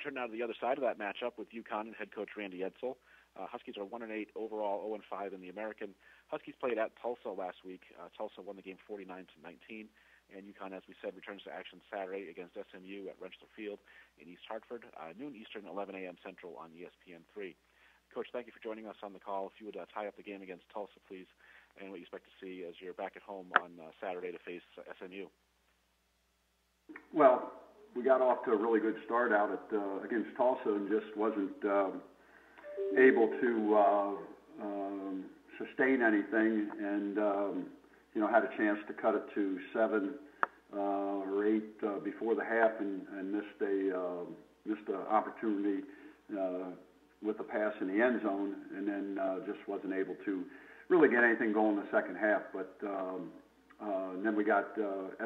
We turn now to the other side of that matchup with UConn and head coach Randy Edsall. Huskies are 1-8 overall, 0-5 in the American. Huskies played at Tulsa last week. Tulsa won the game 49-19, and UConn, as we said, returns to action Saturday against SMU at Rensselaer Field in East Hartford, noon Eastern, 11 a.m. Central on ESPN3. Coach, thank you for joining us on the call. If you would tie up the game against Tulsa, please, and what you expect to see as you're back at home on Saturday to face SMU. Well, we got off to a really good start out against Tulsa and just wasn't able to sustain anything, and had a chance to cut it to 7 or 8 before the half, and missed an opportunity with a pass in the end zone, and then just wasn't able to really get anything going in the second half. But then we got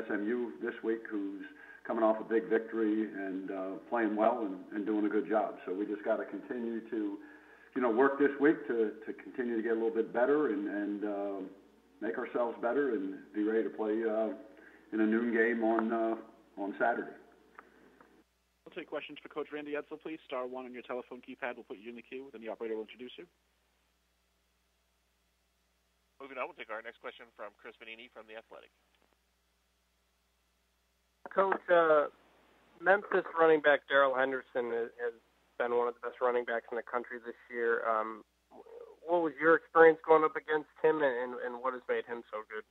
SMU this week, who's coming off a big victory and playing well and doing a good job. So we just got to continue to, work this week to continue to get a little bit better and make ourselves better and be ready to play in a noon game on Saturday. We'll take questions for Coach Randy Edsall, please. Star 1 on your telephone keypad will put you in the queue, then the operator will introduce you. Moving on, we'll take our next question from Chris Vanini from The Athletic. Coach, Memphis running back Darrell Henderson has been one of the best running backs in the country this year. What was your experience going up against him, and what has made him so good?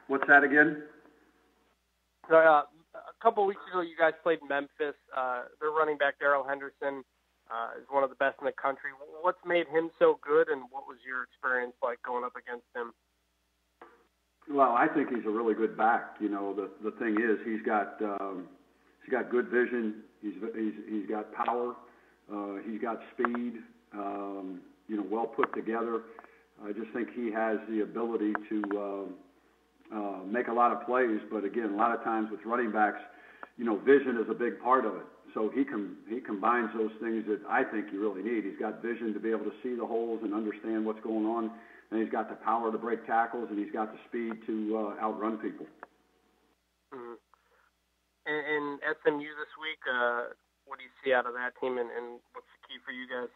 What's that again? A couple weeks ago, you guys played Memphis. Their running back Darrell Henderson is one of the best in the country. What's made him so good, and what was your experience like going up against him? Well, I think he's a really good back. The thing is, he's got good vision. He's got power. He's got speed. Well put together. I just think he has the ability to make a lot of plays. But again, a lot of times with running backs, vision is a big part of it. So he combines those things that I think you really need. He's got vision to be able to see the holes and understand what's going on. And he's got the power to break tackles, and he's got the speed to outrun people. Mm-hmm. And SMU this week, what do you see out of that team, and what's the key for you guys?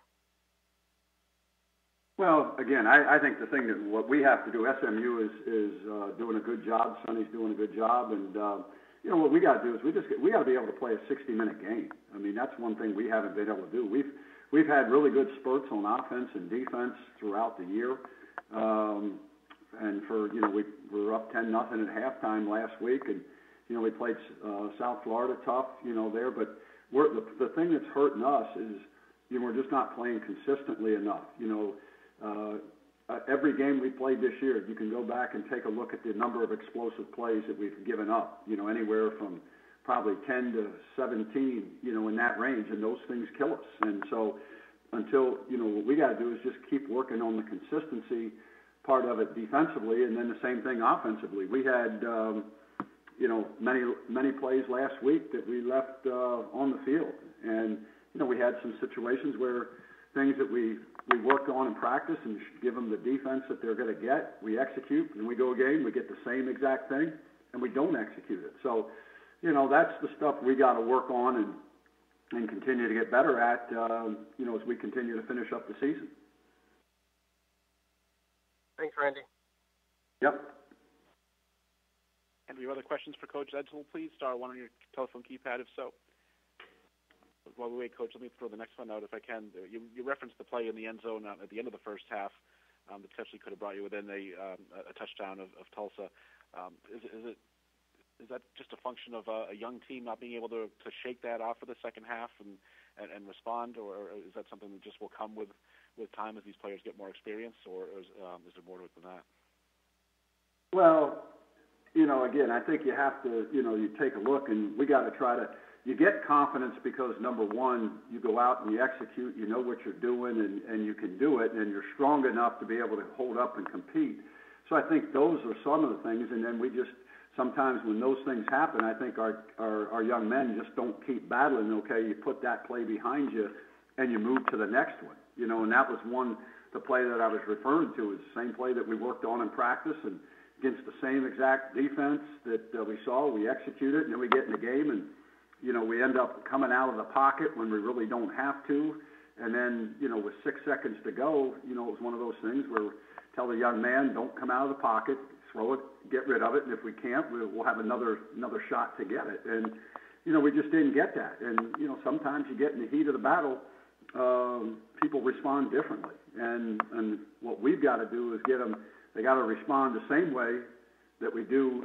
Well, again, I think the thing that what we have to do, SMU is doing a good job. Sonny's doing a good job, and what we got to do is we got to be able to play a 60-minute game. I mean, that's one thing we haven't been able to do. We've had really good spurts on offense and defense throughout the year. And we were up 10-0 at halftime last week, and we played South Florida tough, there. But the thing that's hurting us is we're just not playing consistently enough. Every game we played this year, you can go back and take a look at the number of explosive plays that we've given up. Anywhere from probably 10 to 17, in that range, and those things kill us. And so until what we got to do is just keep working on the consistency part of it defensively, and then the same thing offensively. We had many plays last week that we left on the field, and we had some situations where things that we worked on in practice and give them the defense that they're going to get, we execute, and we go a game, we get the same exact thing, and we don't execute it. So that's the stuff we got to work on and continue to get better at as we continue to finish up the season. Thanks, Randy. Yep. And do you have other questions for Coach Edsall, please? Star 1 on your telephone keypad, if so. While we wait, Coach, let me throw the next one out if I can. You referenced the play in the end zone at the end of the first half that potentially could have brought you within a touchdown of Tulsa. Is that just a function of a young team not being able to shake that off for the second half and respond, or is that something that just will come with time as these players get more experience, or is there more to it than that? Well, again, I think you have to, you take a look, and we got to try to, you get confidence because, number one, you go out and you execute, you know what you're doing, and you can do it, and you're strong enough to be able to hold up and compete. So I think those are some of the things, and then we just, sometimes when those things happen, I think our young men just don't keep battling. Okay, you put that play behind you, and you move to the next one. And that was the play that I was referring to is the same play that we worked on in practice, and against the same exact defense that we saw, we executed, and then we get in the game, and we end up coming out of the pocket when we really don't have to. And then, with 6 seconds to go, it was one of those things where tell the young man, don't come out of the pocket, throw it, get rid of it, and if we can't, we'll have another shot to get it. And, we just didn't get that. And, sometimes you get in the heat of the battle, people respond differently. And what we've got to do is get them, they got to respond the same way that we do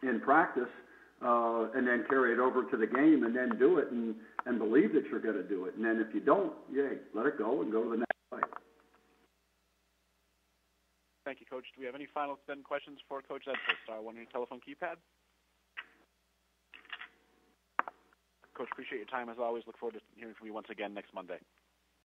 in practice, and then carry it over to the game and then do it and believe that you're going to do it. And then if you don't, let it go and go to the next play. Thank you, Coach. Do we have any final questions for Coach Edsall? Star one on your telephone keypad. Coach, appreciate your time as always. Look forward to hearing from you once again next Monday.